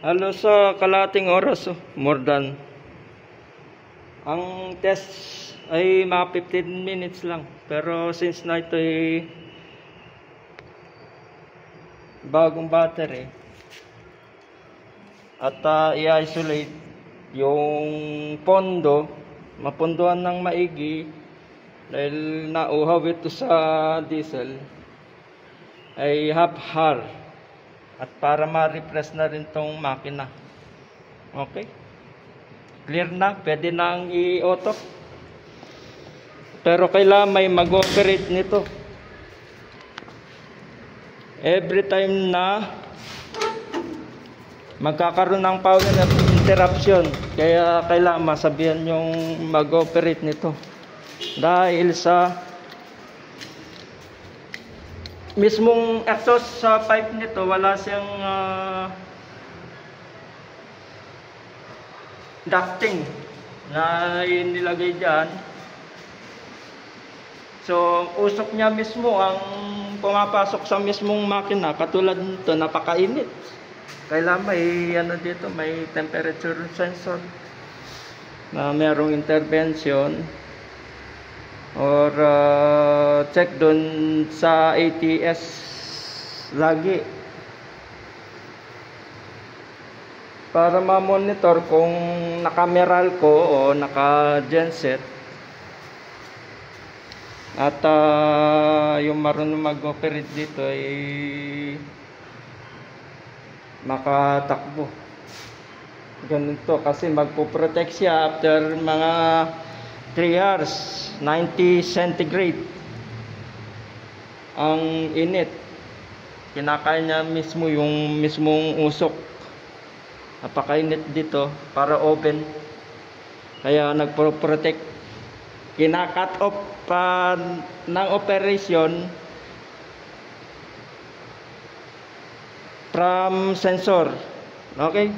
Halos sa kalating oras, more than. Ang test ay mga 15 minutes lang. Pero since na ito ay bagong battery at i-isolate yung pondo, mapunduhan ng maigi dahil nauhaw ito sa diesel, ay half-hour at para ma-refresh na rin tong makina. Okay, clear na, pwede na ang i-auto, pero kailangan may mag-operate nito every time na magkakaroon ng power interruption. Kaya kailangan masabihan yung mag-operate nito dahil sa mismong exhaust sa pipe nito wala siyang ducting na inilagay dyan. So usok niya mismo ang pumapasok sa mismong makina. Katulad nito, napakainit. Kailangan may dito, may temperature sensor na merong intervention or check dun sa ATS lagi para ma-monitor kung naka-meral ko o naka-genset at yung marunong mag-operate dito ay makatakbo. Ganun to kasi magpo-protect siya after mga 3 hours, 90 centigrade ang init. Kinakain niya mismo yung mismong usok. Napakainit dito para oven. Kaya nagpo-protect. Kina-cut off ng operation from sensor. Okay?